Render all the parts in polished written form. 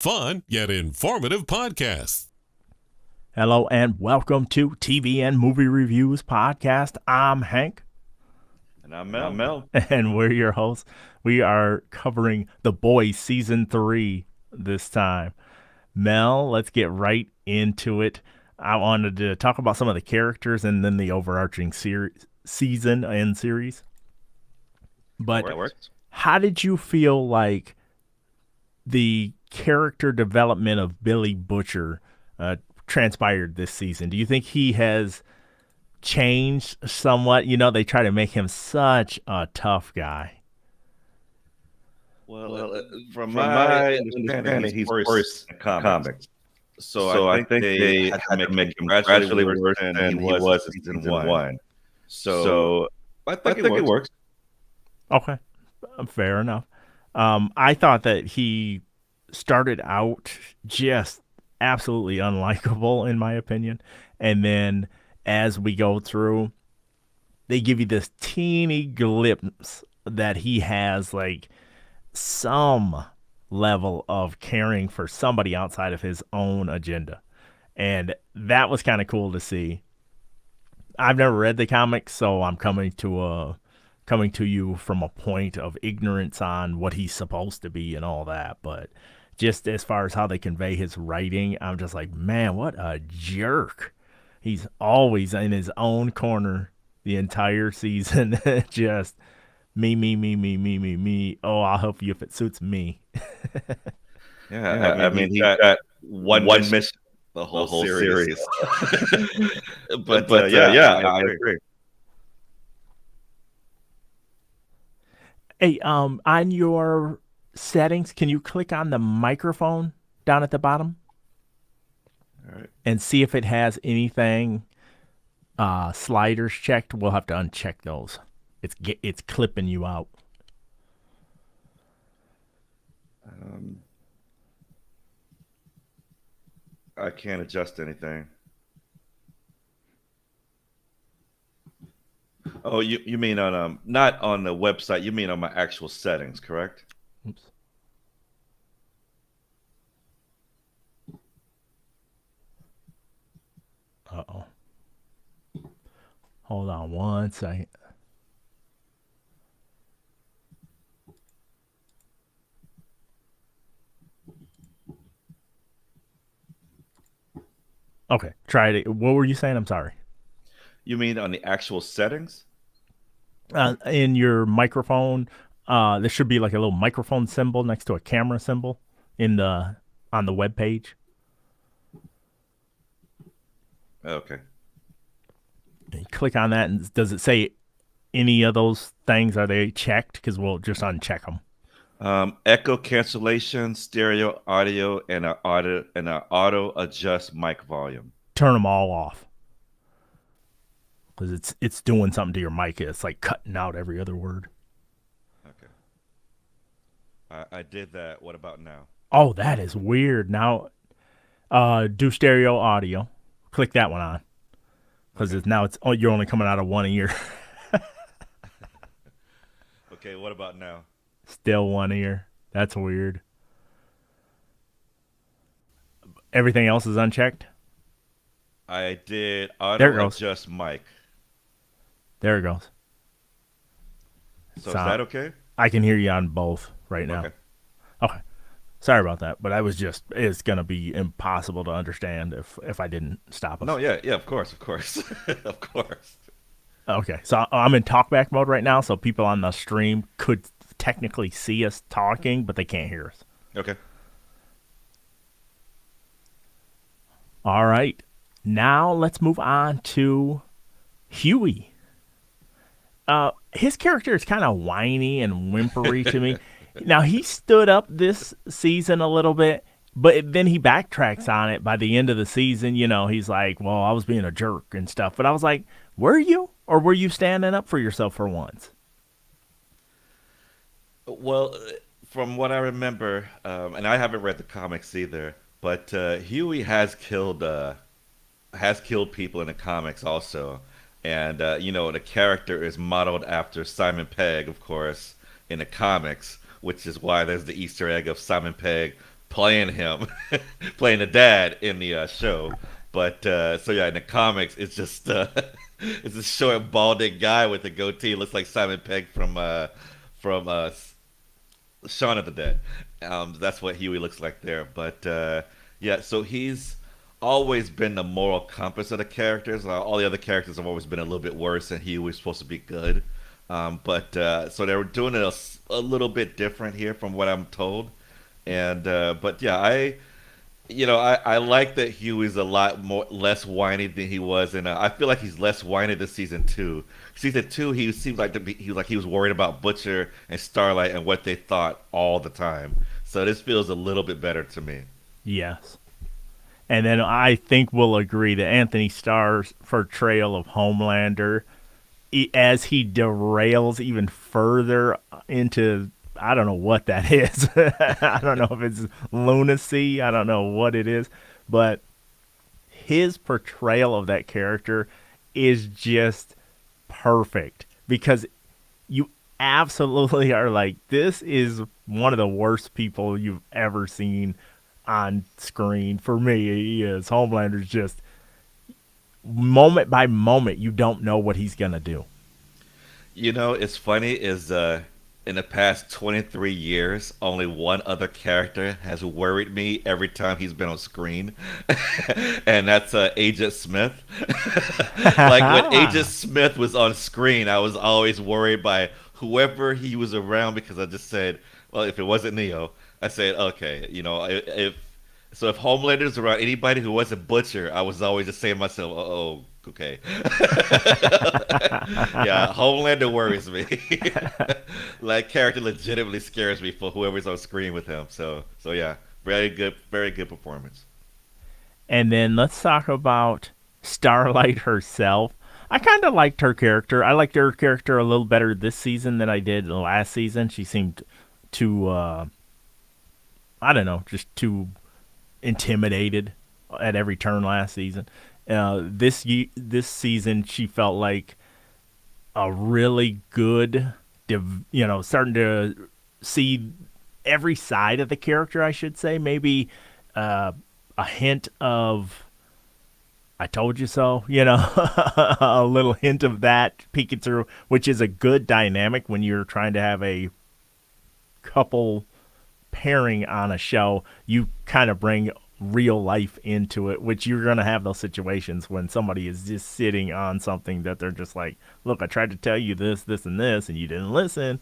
Fun yet informative podcast. Hello and welcome to TV and Movie Reviews Podcast. I'm Hank. And I'm Mel. And we're your hosts. We are covering The Boys Season 3 this time. Mel, let's get right into it. I wanted to talk about some of the characters and then the overarching season and series. But how did you feel like the character development of Billy Butcher transpired this season? Do you think he has changed somewhat? You know, they try to make him such a tough guy. Well, from my understanding, he's worse in comics. So I think they had to make him gradually worse than he was in season one. So I think it works. Okay, fair enough. I thought that he started out just absolutely unlikable, in my opinion. And then as we go through, they give you this teeny glimpse that he has like some level of caring for somebody outside of his own agenda. And that was kind of cool to see. I've never read the comics, so I'm coming to you from a point of ignorance on what he's supposed to be and all that. But just as far as how they convey his writing, I'm just like, man, what a jerk. He's always in his own corner the entire season. Just me. Oh, I'll help you if it suits me. I mean, he got one mission the whole series. but I agree. Hey, on your settings, can you click on the microphone down at the bottom? All right. And see if it has anything sliders checked? We'll have to uncheck those. It's clipping you out. I can't adjust anything. Oh, you mean on not on the website? You mean on my actual settings, correct? Oops. Uh-oh. Hold on one second. Okay, try it. What were you saying? I'm sorry. You mean on the actual settings? In your microphone, there should be like a little microphone symbol next to a camera symbol on the web page. Okay. You click on that, and does it say any of those things? Are they checked? Because we'll just uncheck them. Echo cancellation, stereo audio, and an auto adjust mic volume. Turn them all off. Because it's doing something to your mic. It's like cutting out every other word. Okay. I did that. What about now? Oh, that is weird. Now, do stereo audio. Click that one on. Because you're only coming out of one ear. Okay, what about now? Still one ear. That's weird. Everything else is unchecked? I did There it auto goes. adjust mic. There it goes. So is that okay? I can hear you on both right now. Okay. Sorry about that, but it's going to be impossible to understand if I didn't stop us. No, yeah, of course. Of course. Okay, so I'm in talkback mode right now, so people on the stream could technically see us talking, but they can't hear us. Okay. All right. Now let's move on to Huey. His character is kind of whiny and whimpery to me. Now, he stood up this season a little bit, but then he backtracks on it by the end of the season. You know, he's like, well, I was being a jerk and stuff. But I was like, were you? Or were you standing up for yourself for once? Well, from what I remember, and I haven't read the comics either, but Huey has killed people in the comics also. And, the character is modeled after Simon Pegg, of course, in the comics, which is why there's the Easter egg of Simon Pegg playing him, playing the dad in the show. But so yeah, in the comics, it's just it's a short, balding guy with a goatee. Looks like Simon Pegg from Shaun of the Dead. That's what Huey looks like there. But yeah, so he's always been the moral compass of the characters. All the other characters have always been a little bit worse, and Huey's supposed to be good. But so they were doing it a little bit different here, from what I'm told. And but yeah, I like that Huey's a lot more less whiny than he was, and I feel like he's less whiny this season two. Season two, he seemed like he was worried about Butcher and Starlight and what they thought all the time. So this feels a little bit better to me. Yes. And then I think we'll agree that Anthony Starr's portrayal of Homelander, as he derails even further into, I don't know what that is. I don't know if it's lunacy. I don't know what it is. But his portrayal of that character is just perfect, because you absolutely are like, this is one of the worst people you've ever seen on screen. For me, he is. Homelander's just, moment by moment, you don't know what he's going to do. It's funny is in the past 23 years, only one other character has worried me every time he's been on screen, and that's Agent Smith. Like when Agent Smith was on screen, I was always worried by whoever he was around, because I just said, well, if it wasn't Neo, I said, okay, if Homelander's around anybody who wasn't Butcher, I was always just saying to myself, oh, okay. Yeah, Homelander worries me. Like, character legitimately scares me for whoever's on screen with him. So yeah, very good performance. And then let's talk about Starlight herself. I kind of liked her character. I liked her character a little better this season than I did last season. She seemed too, I don't know, just too intimidated at every turn last season. This season, she felt like a really good, starting to see every side of the character, I should say. Maybe a hint of I told you so, a little hint of that peeking through, which is a good dynamic when you're trying to have a couple pairing on a show. You kind of bring real life into it, which you're going to have those situations when somebody is just sitting on something that they're just like, look, I tried to tell you this, and this, and you didn't listen.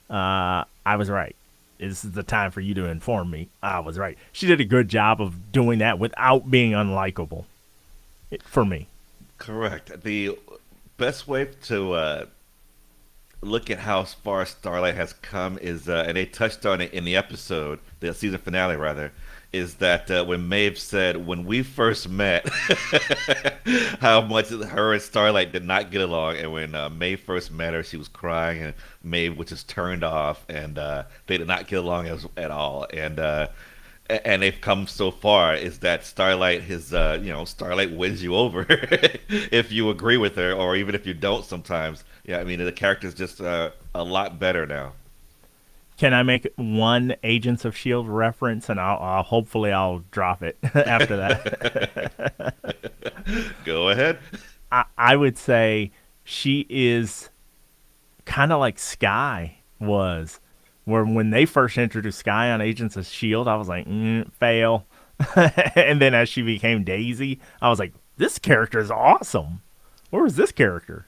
I was right. This is the time for you to inform me. I was right. She did a good job of doing that without being unlikable, for me. Correct. The best way to look at how far Starlight has come is, and they touched on it in the episode, the season finale rather, is that when Maeve said, when we first met, how much her and Starlight did not get along. And when Maeve first met her, she was crying, and Maeve was just turned off, and they did not get along at all. And they've come so far, is that Starlight Starlight wins you over if you agree with her, or even if you don't sometimes. Yeah, I mean, the character's just a lot better now. Can I make one Agents of S.H.I.E.L.D. reference, and I'll hopefully I'll drop it after that. Go ahead. I would say she is kind of like Skye was, where when they first introduced Skye on Agents of S.H.I.E.L.D., I was like, fail. And then as she became Daisy, I was like, this character is awesome. Where was this character?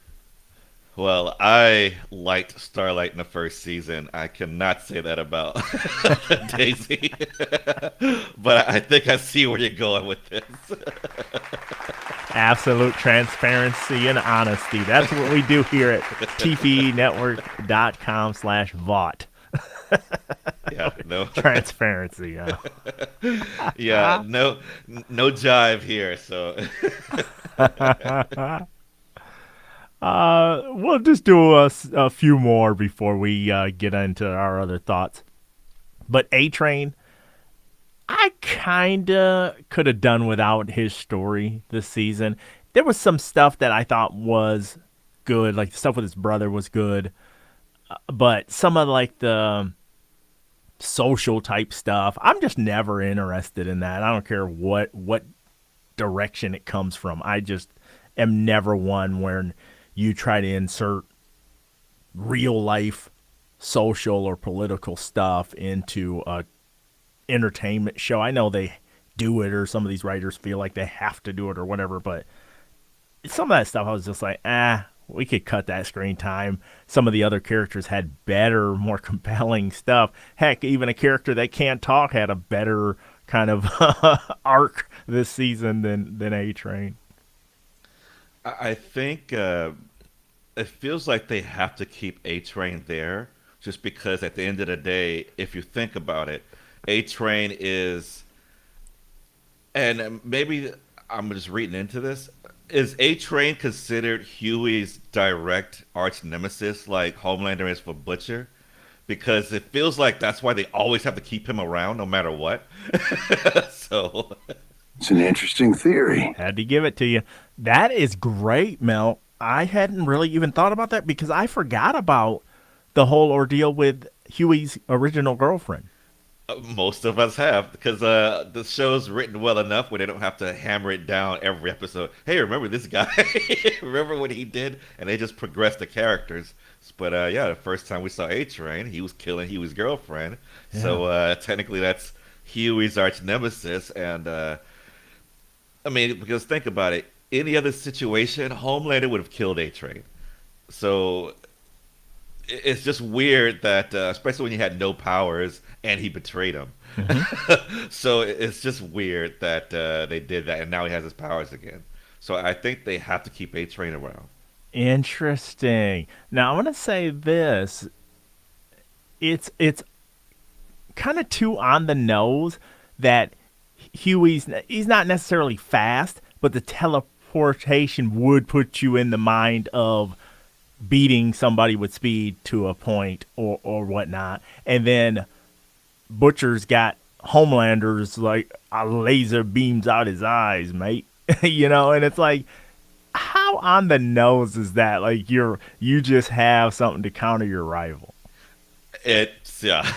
Well, I liked Starlight in the first season. I cannot say that about Daisy. But I think I see where you're going with this. Absolute transparency and honesty. That's what we do here at tpnetwork.com/VOT. Yeah, no transparency. Yeah, no jive here. So we'll just do a few more before we get into our other thoughts. But A-Train, I kind of could have done without his story this season. There was some stuff that I thought was good, like the stuff with his brother was good. But some of like the social type stuff. I'm just never interested in that. I don't care what direction it comes from. I just am never one where you try to insert real life social or political stuff into a entertainment show. I know they do it, or some of these writers feel like they have to do it or whatever, but some of that stuff I was just like, we could cut that screen time. Some of the other characters had better, more compelling stuff. Heck, even a character that can't talk had a better kind of arc this season than A-Train. I think it feels like they have to keep A-Train there just because at the end of the day, if you think about it, A-Train is, and maybe I'm just reading into this, is A-Train considered Huey's direct arch nemesis like Homelander is for Butcher? Because it feels like that's why they always have to keep him around no matter what. So It's an interesting theory. Had to give it to you. That is great, Mel. I hadn't really even thought about that because I forgot about the whole ordeal with Huey's original girlfriend. most of us have because the show's written well enough where they don't have to hammer it down every episode. Hey, remember this guy? Remember what he did? And they just progress the characters. But yeah, the first time we saw A-Train, he was killing Huey's girlfriend. Yeah. So technically that's Huey's arch nemesis. And I mean, because think about it. Any other situation, Homelander would have killed A-Train. So it's just weird that, especially when he had no powers and he betrayed him. Mm-hmm. So it's just weird that they did that, and now he has his powers again. So I think they have to keep A-Train around. Interesting. Now I'm gonna say this: it's kind of too on the nose that he's not necessarily fast, but the teleportation would put you in the mind of beating somebody with speed to a point or whatnot. And then Butcher's got Homelander's like a laser beams out his eyes, mate. You know, and it's like, how on the nose is that? Like you just have something to counter your rival. It's yeah.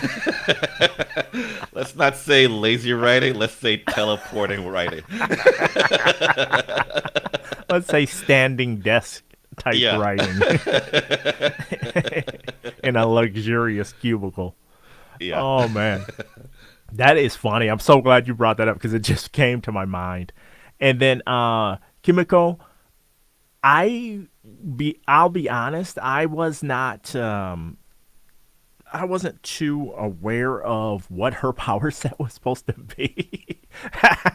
Let's not say lazy writing, let's say teleporting writing. Let's say standing desk type writing in a luxurious cubicle. Yeah. Oh man, that is funny. I'm so glad you brought that up because it just came to my mind. And then Kimiko, I'll be honest, I wasn't too aware of what her power set was supposed to be.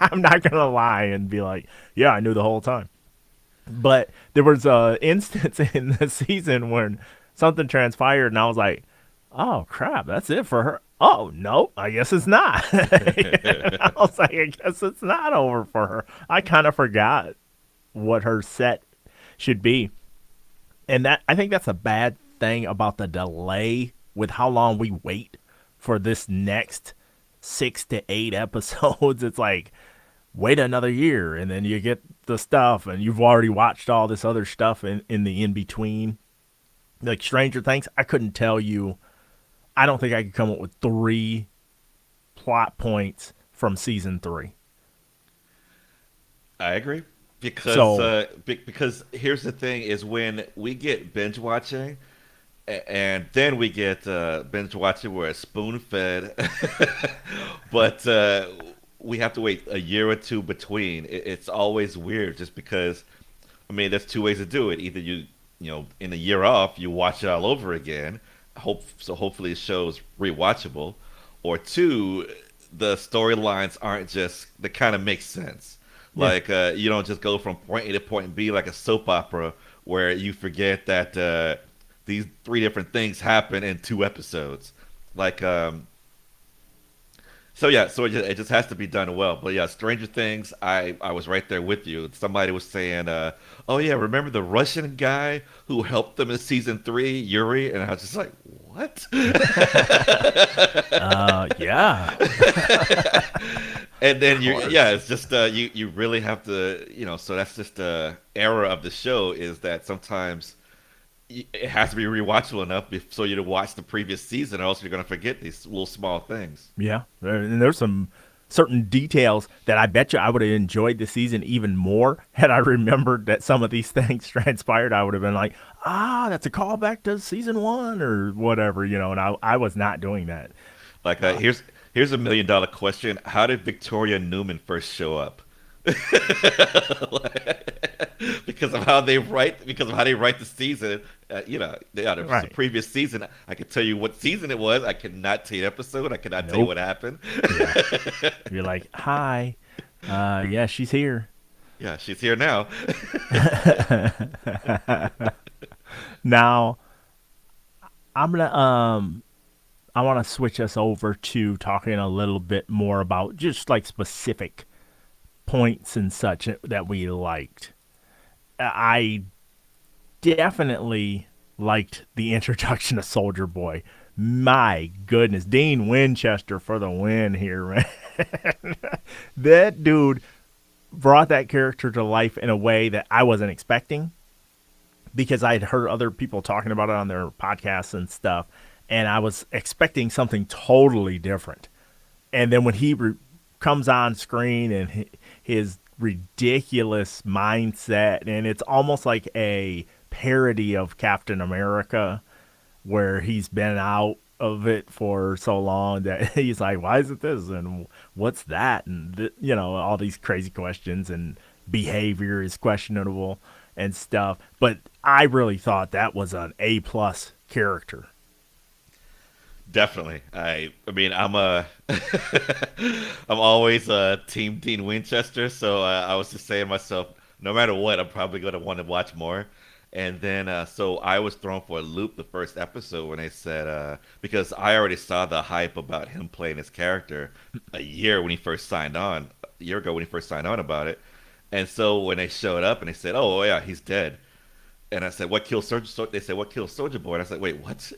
I'm not gonna lie and be like, yeah, I knew the whole time. But there was an instance in the season when something transpired, and I was like, oh, crap, that's it for her. Oh, no, I guess it's not. I was like, I guess it's not over for her. I kind of forgot what her set should be. And I think that's a bad thing about the delay with how long we wait for this next 6 to 8 episodes. It's like, wait another year, and then you get the stuff, and you've already watched all this other stuff in the in-between. Like Stranger Things, I couldn't tell you. I don't think I could come up with 3 plot points from season 3. I agree. Because here's the thing is when we get binge watching, and then we get binge watching where it's spoon-fed, but we have to wait a year or two between. It's always weird just because, I mean, there's 2 ways to do it. Either you know, in a year off, you watch it all over again, hopefully the show's rewatchable, or 2, the storylines aren't just, they kind of make sense. Yeah. Like, you don't just go from point A to point B like a soap opera where you forget that these 3 different things happen in 2 episodes. Like, so it just has to be done well. But yeah, Stranger Things, I was right there with you. Somebody was saying, oh yeah, remember the Russian guy who helped them in season 3, Yuri? And I was just like, what? Yeah. And then it's just you really have to, you know. So that's just the error of the show is that sometimes it has to be rewatchable enough so you to watch the previous season, or else you're gonna forget these little small things. Yeah, and there's some certain details that I bet you I would have enjoyed the season even more had I remembered that some of these things transpired. I would have been like, that's a callback to season one or whatever, and I was not doing that. Like, here's a $1 million question: how did Victoria Newman first show up? Because of how they write the season. The Right. previous season, I can tell you what season it was. I cannot tell you the episode. I cannot tell you Nope. what happened. Yeah. You're like, hi. Yeah, she's here. Yeah, she's here now. Now, I'm gonna I want to switch us over to talking a little bit more about just like specific points and such that we liked. I definitely liked the introduction of Soldier Boy. My goodness, Dean Winchester for the win here, man. That dude brought that character to life in a way that I wasn't expecting because I had heard other people talking about it on their podcasts and stuff, and I was expecting something totally different. And then when he comes on screen and his ridiculous mindset, and it's almost like a parody of Captain America, where he's been out of it for so long that he's like, why is it this and what's that, and all these crazy questions, and behavior is questionable and stuff. But I really thought that was an A+ character. Definitely. I mean, I'm always team Dean Winchester, so I was just saying to myself, no matter what, I'm probably going to want to watch more. And then, so I was thrown for a loop the first episode when they said, because I already saw the hype about him playing his character a year when he first signed on, a year ago when he first signed on about it. And so when they showed up and they said, oh, yeah, he's dead. And I said, "What killed Soldier?" They said, "What killed Soldier Boy?" And I said, "Wait, what?"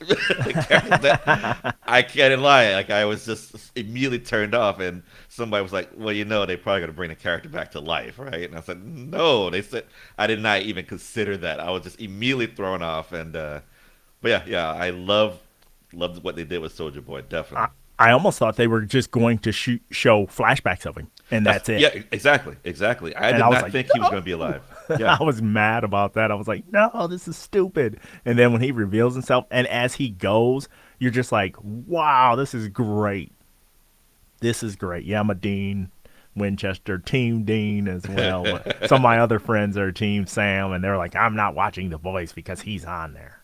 I can't lie. Like, I was just immediately turned off, and somebody was like, "Well, they probably gonna bring the character back to life, right?" And I said, "No." They said I did not even consider that. I was just immediately thrown off. And but yeah, I loved what they did with Soldier Boy. I, Definitely. I almost thought they were just going to show flashbacks of him, and that's it. Yeah, exactly. I And did I was not like, think he was gonna be alive. Yeah. I was mad about that. I was like, no, this is stupid. And then when he reveals himself, and as he goes, you're just like, wow, this is great. This is great. Yeah, I'm a Dean Winchester, Team Dean as well. But some of my other friends are Team Sam, and they're like, I'm not watching The Voice because he's on there.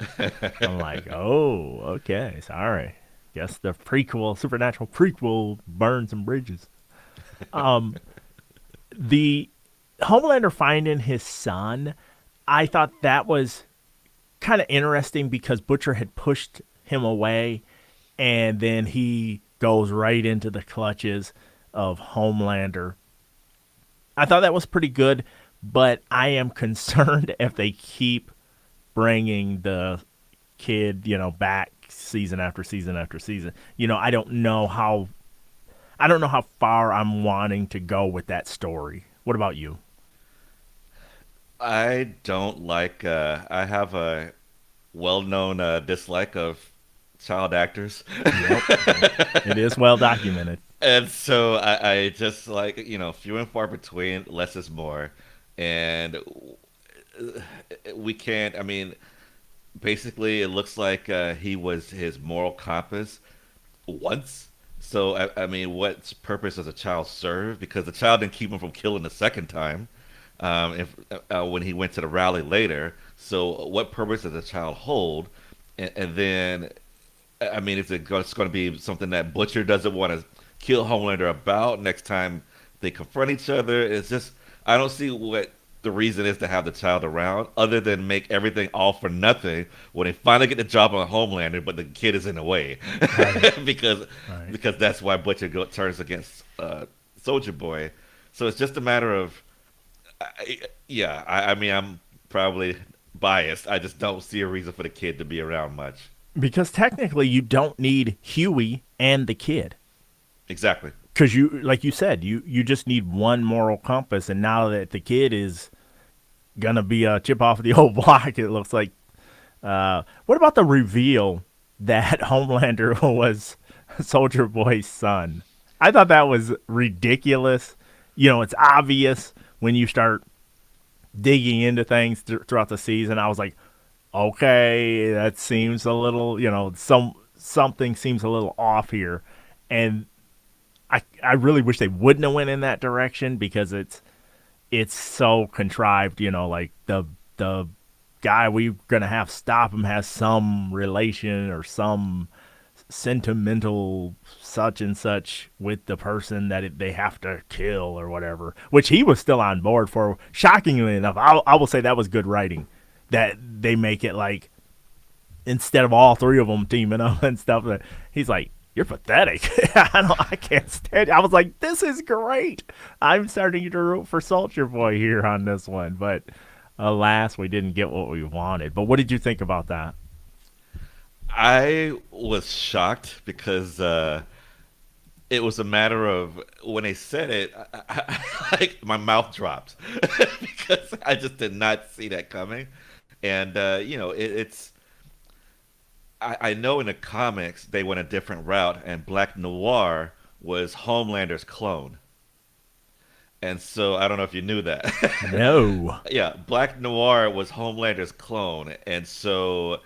I'm like, oh, okay, sorry. Guess the prequel, Supernatural prequel, burned some bridges. The Homelander finding his son, I thought that was kind of interesting because Butcher had pushed him away, and then he goes right into the clutches of Homelander. I thought that was pretty good, but I am concerned if they keep bringing the kid, back season after season after season. I don't know how far I'm wanting to go with that story. What about you? I don't like. I have a well-known dislike of child actors. Yep. It is well documented. And so I just like, few and far between, less is more. And we can't, I mean, basically, it looks like he was his moral compass once. So, I mean, what purpose does a child serve? Because the child didn't keep him from killing the second time when he went to the rally later. So, what purpose does the child hold? And then, I mean, if it's going to be something that Butcher doesn't want to kill Homelander about next time they confront each other, it's just, I don't see what the reason is to have the child around other than make everything all for nothing when they finally get the job on Homelander, but the kid is in the way. Right. because Right. because that's why Butcher turns against Soldier Boy. So it's just a matter of, I mean, I'm probably biased. I just don't see a reason for the kid to be around much. Because technically, you don't need Huey and the kid. Exactly. Because you, like you said, you just need one moral compass, and now that the kid is gonna be a chip off the old block, it looks like What about the reveal that Homelander was Soldier Boy's son? I thought that was ridiculous. It's obvious when you start digging into things throughout the season. I was like, okay, that seems a little, something seems a little off here, and I really wish they wouldn't have went in that direction because it's so contrived. Like the guy we're gonna have stop him has some relation or some sentimental such and such with the person that they have to kill or whatever, which he was still on board for. Shockingly enough, I will say that was good writing, that they make it like instead of all three of them teaming up and stuff, that he's like, you're pathetic. I can't stand it. I was like, this is great. I'm starting to root for Soldier Boy here on this one, but alas, we didn't get what we wanted. But what did you think about that? I was shocked because it was a matter of when they said it, like my mouth dropped because I just did not see that coming. And it's I know in the comics they went a different route, and Black Noir was Homelander's clone. And so I don't know if you knew that. No. Yeah, Black Noir was Homelander's clone, and so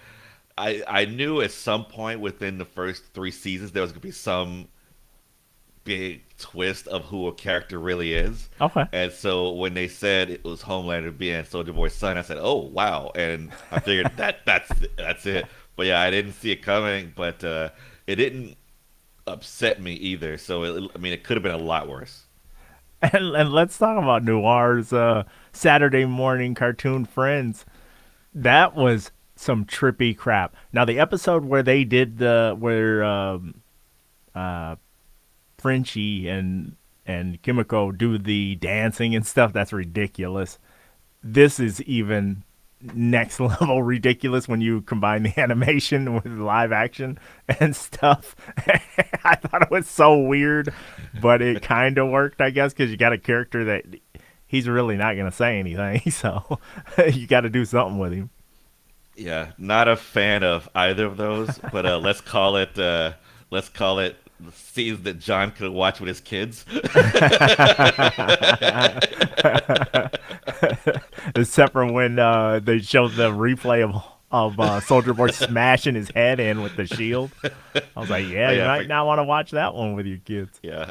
I knew at some point within the first 3 seasons there was gonna be some big twist of who a character really is. Okay. And so when they said it was Homelander being Soldier Boy's son, I said, "Oh wow!" And I figured that's it. But yeah, I didn't see it coming, but it didn't upset me either. So it could have been a lot worse. And let's talk about Noir's Saturday morning cartoon friends. That was some trippy crap. Now the episode where they did Frenchie and Kimiko do the dancing and stuff, that's ridiculous. This is even next level ridiculous when you combine the animation with live action and stuff. I thought it was so weird, but it kind of worked, I guess, because you got a character that he's really not going to say anything, so you got to do something with him. Yeah, not a fan of either of those, but let's call it scenes that John could watch with his kids. Except for when they showed the replay of Soldier Boy smashing his head in with the shield. I was like, yeah, you might not want to watch that one with your kids. Yeah.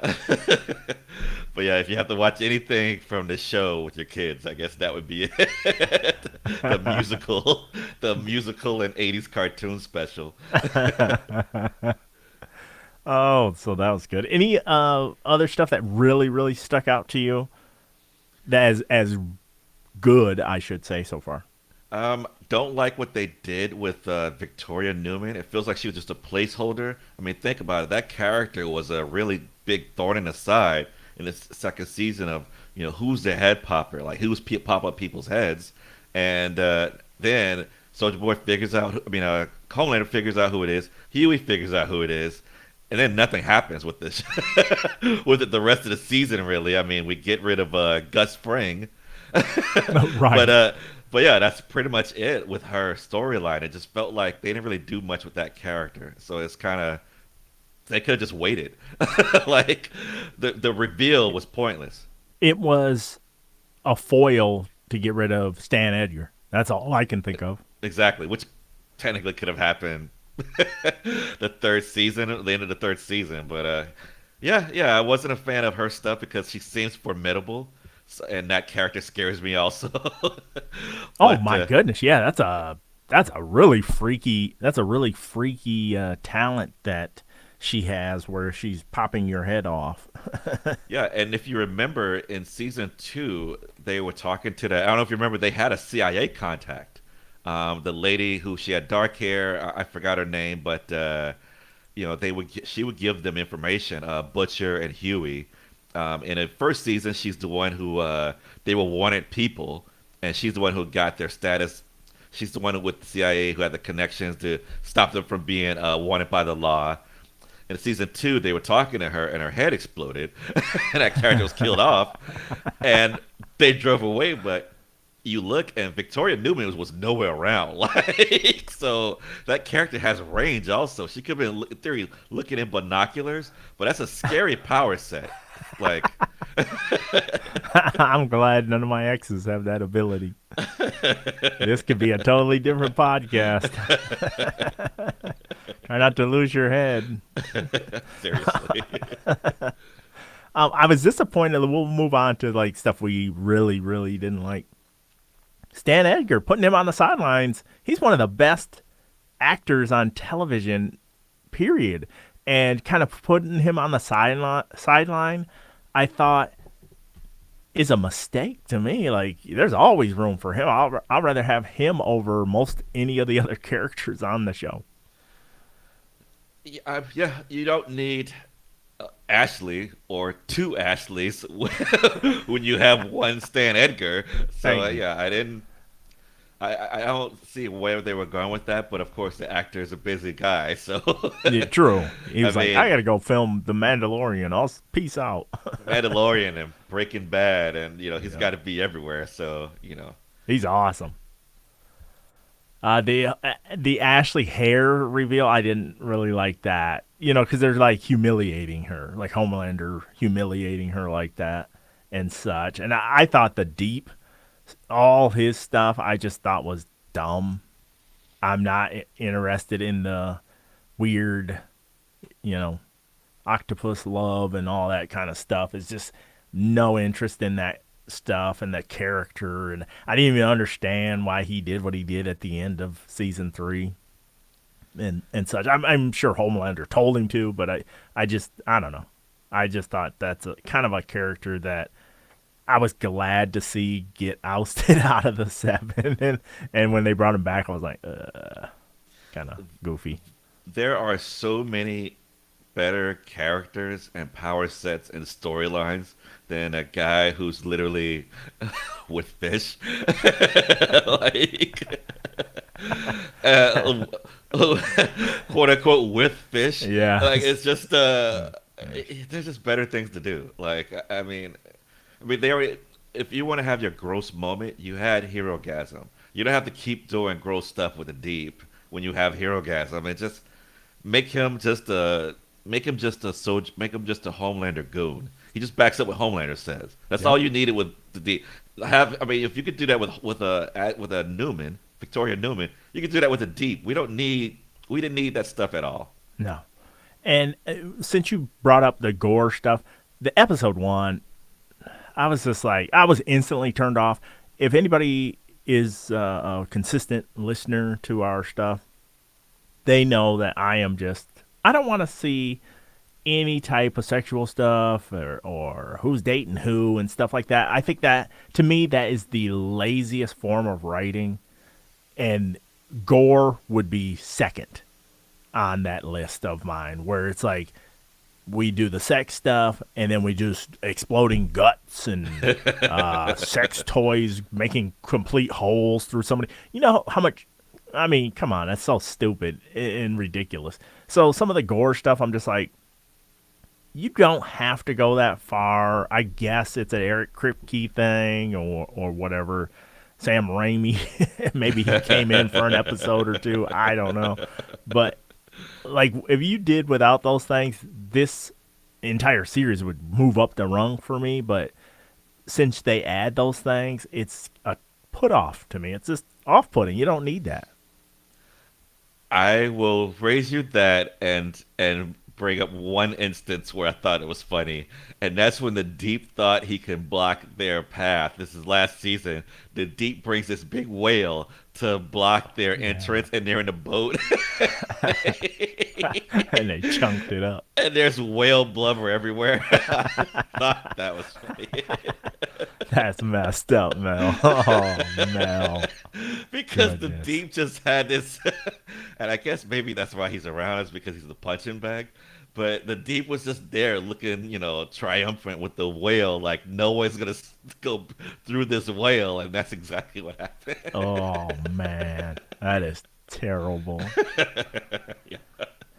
But yeah, if you have to watch anything from the show with your kids, I guess that would be it. the musical and 80s cartoon special. Oh, so that was good. Any other stuff that really, really stuck out to you? That as good, I should say, so far. Don't like what they did with Victoria Newman. It feels like she was just a placeholder. I mean, think about it. That character was a really big thorn in the side in this second season of, who's the head popper, like who's pop up people's heads, and then Soldier Boy figures out. Homelander figures out who it is. Huey figures out who it is. And then nothing happens with this, with it the rest of the season. Really, I mean, we get rid of Gus Fring, Right. but yeah, that's pretty much it with her storyline. It just felt like they didn't really do much with that character, so it's kind of they could have just waited. Like the reveal was pointless. It was a foil to get rid of Stan Edgar. That's all I can think of. Exactly, which technically could have happened the end of the third season. But yeah, I wasn't a fan of her stuff because she seems formidable, and that character scares me also. Oh But my goodness, yeah, that's a really freaky talent that she has, where she's popping your head off. yeah, and if you remember in season 2, they were talking to I don't know if you remember, they had a CIA contact. The lady who she had dark hair, I forgot her name, but she would give them information. Butcher and Huey. In the first season, she's the one who they were wanted people, and she's the one who got their status. She's the one with the CIA who had the connections to stop them from being wanted by the law. In season 2, they were talking to her, and her head exploded, and that character was killed off, and they drove away. But you look and Victoria Newman was nowhere around. Like, so that character has range also. She could have been, in theory, looking in binoculars, but that's a scary power set. Like, I'm glad none of my exes have that ability. This could be a totally different podcast. Try not to lose your head. seriously. I was disappointed. We'll move on to like stuff we really, really didn't like. Stan Edgar, putting him on the sidelines. He's one of the best actors on television, period. And kind of putting him on the sideline, I thought is a mistake to me. Like, there's always room for him. I'd rather have him over most any of the other characters on the show. Yeah, you don't need Ashley or two Ashleys when you have one Stan Edgar. So Thank you. yeah, I don't see where they were going with that, but of course the actor is a busy guy, so Yeah, true. He was I like, mean- I got to go film The Mandalorian. Peace out. Mandalorian and Breaking Bad, and he's got to be everywhere. So He's awesome. The Ashley hair reveal, I didn't really like that. Because they're like humiliating her, like Homelander humiliating her like that and such. And I thought the Deep, all his stuff, I just thought was dumb. I'm not interested in the weird, octopus love and all that kind of stuff. It's just no interest in that stuff and that character, and I didn't even understand why he did what he did at the end of season 3 and such. I'm sure Homelander told him to, but I don't know. I just thought that's a kind of a character that I was glad to see get ousted out of the 7, and when they brought him back, I was like, kind of goofy. there are so many better characters and power sets and storylines than a guy who's literally with fish. Like, uh, quote unquote, with fish. Yeah. Like, it's just, there's just better things to do. Like, they already, if you want to have your gross moment, you had Hero-gasm. You don't have to keep doing gross stuff with the Deep when you have Hero-gasm. It just make him just a Homelander goon. He just backs up what Homelander says. That's all you needed with the Deep. If you could do that with a Newman, Victoria Newman, you could do that with a Deep. We didn't need that stuff at all. No. And since you brought up the gore stuff, the episode 1, I was just like, I was instantly turned off. If anybody is a consistent listener to our stuff, they know that I don't want to see any type of sexual stuff or who's dating who and stuff like that. I think that, to me, that is the laziest form of writing, and gore would be second on that list of mine, where it's like, we do the sex stuff, and then we do exploding guts and sex toys making complete holes through somebody. You know how much? I mean, come on, that's so stupid and ridiculous. So some of the gore stuff, I'm just like, you don't have to go that far. I guess it's an Eric Kripke thing or whatever. Sam Raimi, maybe he came in for an episode or two. I don't know, but like, if you did without those things, this entire series would move up the rung for me. But since they add those things, it's a put off to me. It's just off-putting. You don't need that. I will raise you that and bring up one instance where I thought it was funny, and that's when the Deep thought he can block their path. This is last season. The Deep brings this big whale to block their entrance, and they're in a boat. And they chunked it up. And there's whale blubber everywhere. I thought that was funny. That's messed up, Mel. Oh, Mel. Because the Goodness. Deep just had this, and I guess maybe that's why he's around us, because he's the punching bag. But the Deep was just there looking, triumphant with the whale, like no one's gonna go through this whale, and that's exactly what happened. Oh, man. That is terrible.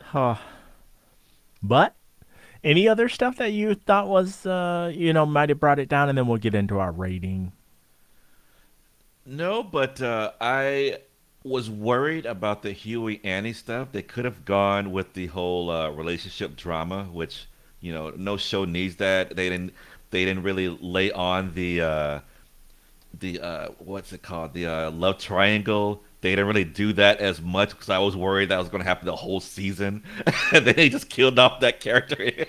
Huh. But any other stuff that you thought was, might have brought it down, and then we'll get into our rating. No, but I was worried about the Huey Annie stuff. They could have gone with the whole relationship drama, which no show needs that. They didn't really lay on the what's it called, the love triangle. They didn't really do that as much because I was worried that was going to happen the whole season, and then they just killed off that character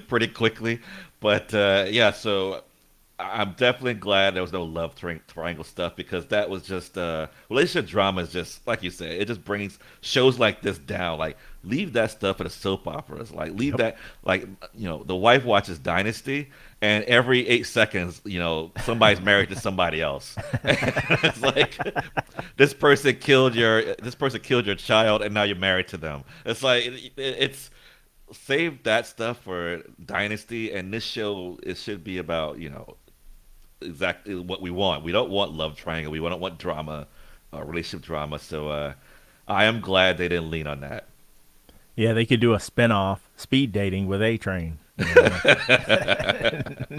pretty quickly. But yeah, so I'm definitely glad there was no triangle stuff because that was just relationship drama is just like you said. It just brings shows like this down. Like leave that stuff for the soap operas. Like leave that like the wife watches Dynasty and every 8 seconds somebody's married to somebody else. It's like this person killed your child and now you're married to them. It's like it's save that stuff for Dynasty and this show. It should be about exactly what we want. We don't want love triangle. We don't want drama, relationship drama. So I am glad they didn't lean on that. Yeah, they could do a spin-off, speed dating with A-Train.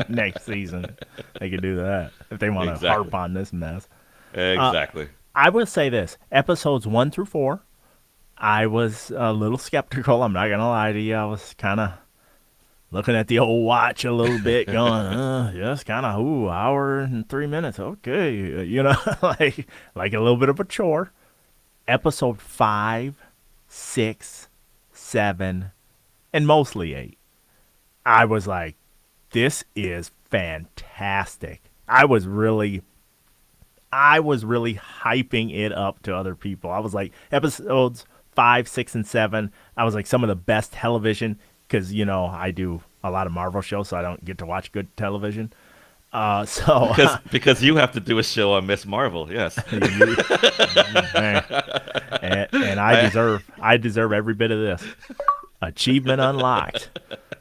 Next season. They could do that if they want to Exactly. harp on this mess. Exactly. I will say this. Episodes 1 through 4, I was a little skeptical. I'm not going to lie to you. I was kind of looking at the old watch a little bit going, just kind of, hour and 3 minutes. Okay. Like a little bit of a chore. Episode 5, 6, 7, and mostly 8. I was like, this is fantastic. I was really hyping it up to other people. I was like, episodes 5, 6, and 7, I was like some of the best television because, I do a lot of Marvel shows, so I don't get to watch good television. So Because you have to do a show on Miss Marvel, yes. and I deserve every bit of this. Achievement unlocked.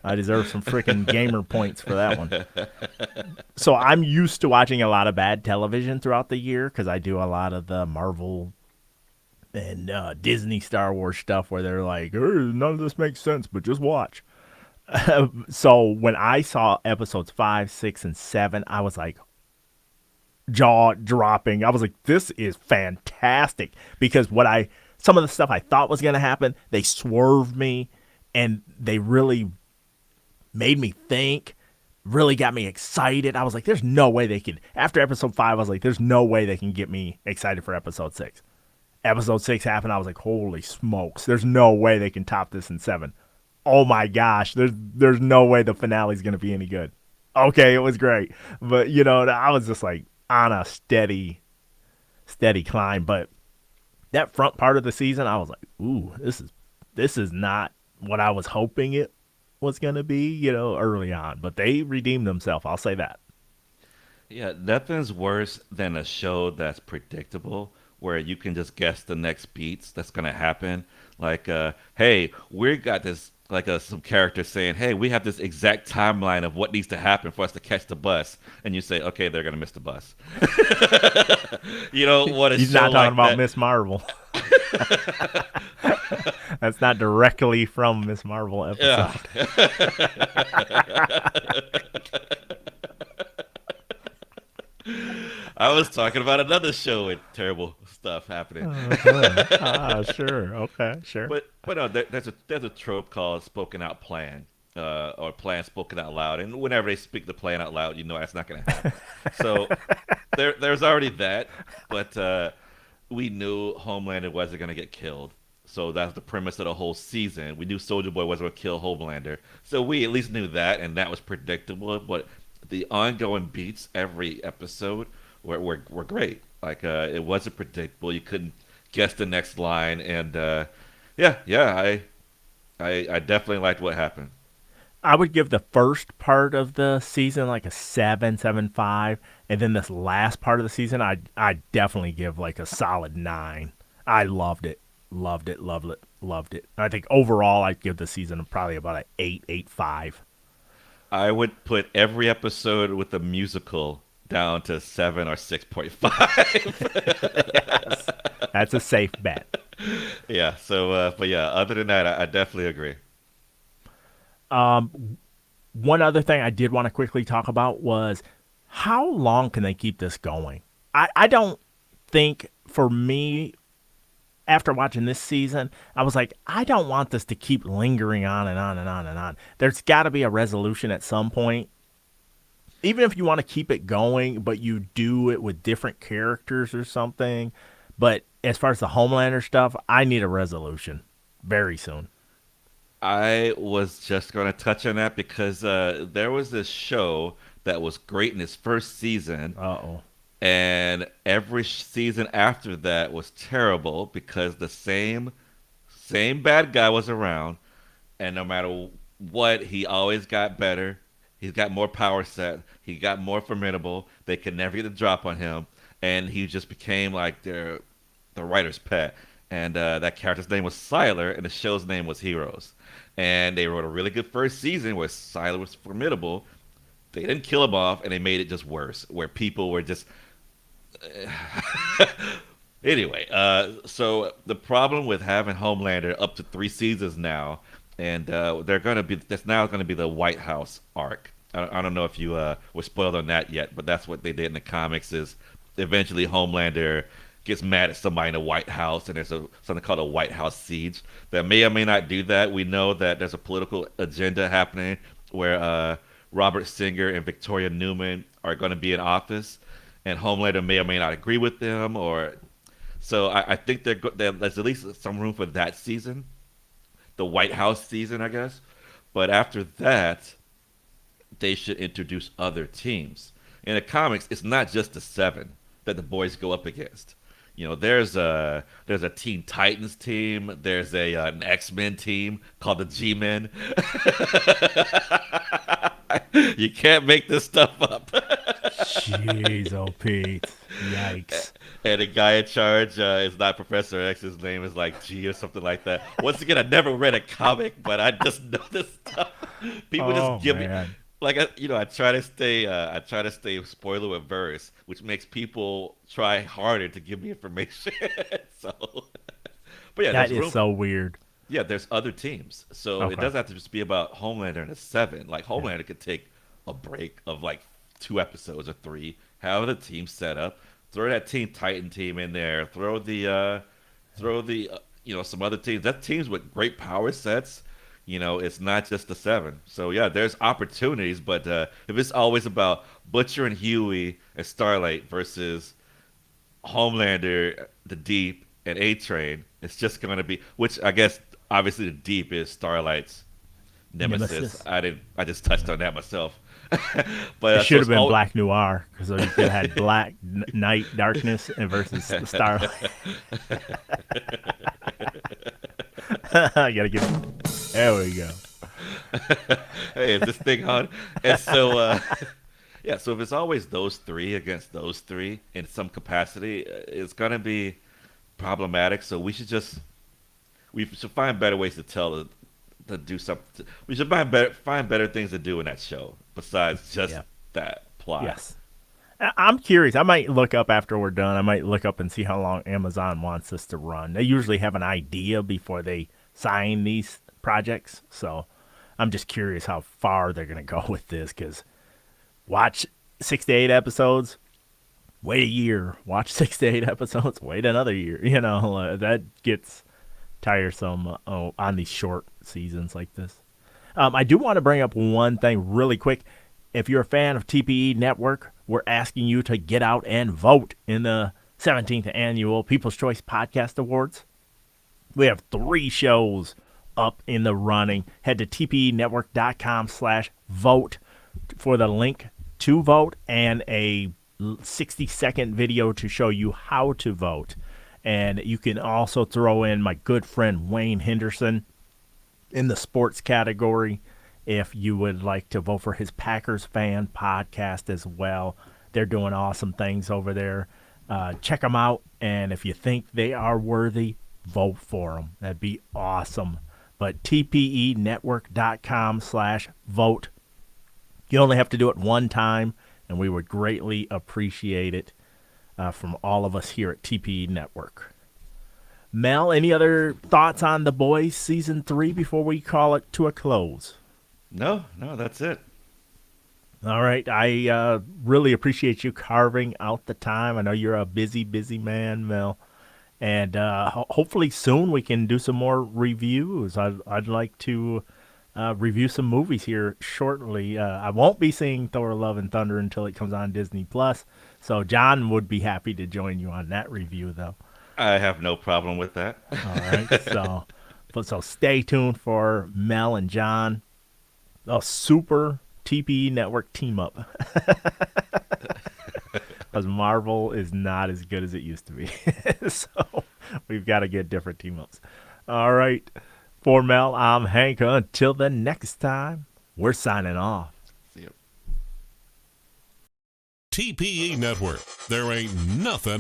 I deserve some freaking gamer points for that one. So I'm used to watching a lot of bad television throughout the year because I do a lot of the Marvel and Disney Star Wars stuff where they're like, none of this makes sense, but just watch. So when I saw episodes 5, 6, and 7, I was like, jaw dropping. I was like, this is fantastic because some of the stuff I thought was going to happen, they swerved me and they really made me think, really got me excited. I was like, there's no way they could. After episode 5, I was like, there's no way they can get me excited for episode 6. Episode 6 happened. I was like, holy smokes. There's no way they can top this in 7. Oh my gosh. There's no way the finale is going to be any good. Okay, it was great. But, I was just like on a steady climb. But that front part of the season, I was like, ooh, this is not what I was hoping it was going to be, early on. But they redeemed themselves. I'll say that. Yeah, nothing's worse than a show that's predictable where you can just guess the next beats that's going to happen. Like, hey, we got this, like some character saying, hey, we have this exact timeline of what needs to happen for us to catch the bus. And you say, okay, they're going to miss the bus. You don't want a He's show not talking like about that. Miss Marvel. That's not directly from Miss Marvel episode. I was talking about another show with terrible stuff happening. Sure. Okay, sure. But no, there's a trope called spoken out plan, or plan spoken out loud, and whenever they speak the plan out loud, that's not going to happen. So there's already that, but we knew Homelander wasn't going to get killed. So that's the premise of the whole season. We knew Soldier Boy wasn't going to kill Homelander, so we at least knew that, and that was predictable. But the ongoing beats every episode were great. Like it wasn't predictable. You couldn't guess the next line, and I definitely liked what happened. I would give the first part of the season like a 7.5, and then this last part of the season, I definitely give like a solid 9. I loved it. I think overall, I'd give the season probably about an 8.5. I would put every episode with the musical down to 7 or 6.5. Yes, that's a safe bet. Yeah. So, but yeah, other than that, I definitely agree. One other thing I did want to quickly talk about was how long can they keep this going? I don't think, for me, after watching this season, I was like, I don't want this to keep lingering on and on and on and on. There's got to be a resolution at some point. Even if you want to keep it going, but you do it with different characters or something. But as far as the Homelander stuff, I need a resolution very soon. I was just going to touch on that because there was this show that was great in its first season, Uh-oh. and every season after that was terrible because the same bad guy was around, and no matter what, he always got better. He's got more power set. He got more formidable. They could never get a drop on him, and he just became like the writer's pet. And that character's name was Sylar, and the show's name was Heroes. And they wrote a really good first season where Sylar was formidable. They didn't kill him off, and they made it just worse, where people were just. Anyway, so the problem with having Homelander up to 3 seasons now, and they're going to be that's now going to be the White House arc. I don't know if you were spoiled on that yet, but that's what they did in the comics. Is eventually Homelander gets mad at somebody in the White House, and there's something called a White House siege that may or may not do that. We know that there's a political agenda happening where Robert Singer and Victoria Newman are going to be in office, and Homelander may or may not agree with them, or so I think there's at least some room for that season, the White House season, I guess. But after that, they should introduce other teams. In the comics, it's not just the 7 that the boys go up against. You know, there's a Teen Titans team. There's an X-Men team called the G-Men. You can't make this stuff up. Jeez, oh Pete. Yikes. And the guy in charge is not Professor X. His name is like G or something like that. Once again, I never read a comic, but I just know this stuff. People just give me like I try to stay spoiler averse, which makes people try harder to give me information. So, but yeah, that is so weird. Yeah, there's other teams, so it doesn't have to just be about Homelander and the 7. Like Homelander could take a break of like 2 episodes or 3, have the team set up, throw that Teen Titan team in there, throw the some other teams. That teams with great power sets. You know, it's not just the 7. So yeah, there's opportunities, but if it's always about Butcher and Huey and Starlight versus Homelander, the Deep, and A-Train, it's just going to be, which I guess obviously the Deep is Starlight's nemesis. I just touched on that myself. But it should have been Black Noir, because you could have had Black Night Darkness and versus Starlight. I gotta give. There we go. Hey, is this thing on? And so, yeah. So if it's always those 3 against those 3 in some capacity, it's gonna be problematic. So we should find better ways to do something. We should find better things to do in that show besides just that plot. Yes. I'm curious. I might look up after we're done. I might look up and see how long Amazon wants this to run. They usually have an idea before they sign these projects. So I'm just curious how far they're going to go with this, because watch 6 to 8 episodes, wait a year. Watch 6 to 8 episodes, wait another year. You know, that gets tiresome on these short seasons like this. I do want to bring up one thing really quick. If you're a fan of TPE Network, we're asking you to get out and vote in the 17th Annual People's Choice Podcast Awards. We have 3 shows up in the running. Head to tpenetwork.com/vote for the link to vote and a 60-second video to show you how to vote. And you can also throw in my good friend Wayne Henderson in the sports category if you would like to vote for his Packers Fan podcast as well. They're doing awesome things over there. Check them out, and if you think they are worthy, vote for them. That'd be awesome. But tpenetwork.com/vote. You only have to do it one time, and we would greatly appreciate it from all of us here at TPE Network. Mel, any other thoughts on The Boys Season 3 before we call it to a close? No, that's it. All right. I really appreciate you carving out the time. I know you're a busy, busy man, Mel. And hopefully soon we can do some more reviews. I'd like to review some movies here shortly. I won't be seeing Thor: Love and Thunder until it comes on Disney Plus. So John would be happy to join you on that review, though. I have no problem with that. All right. So stay tuned for Mel and John, a super TPE network team up. Because Marvel is not as good as it used to be. So we've got to get different team ups. All right. For Mel, I'm Hank. Until the next time, we're signing off. See ya. TPE Network. There ain't nothing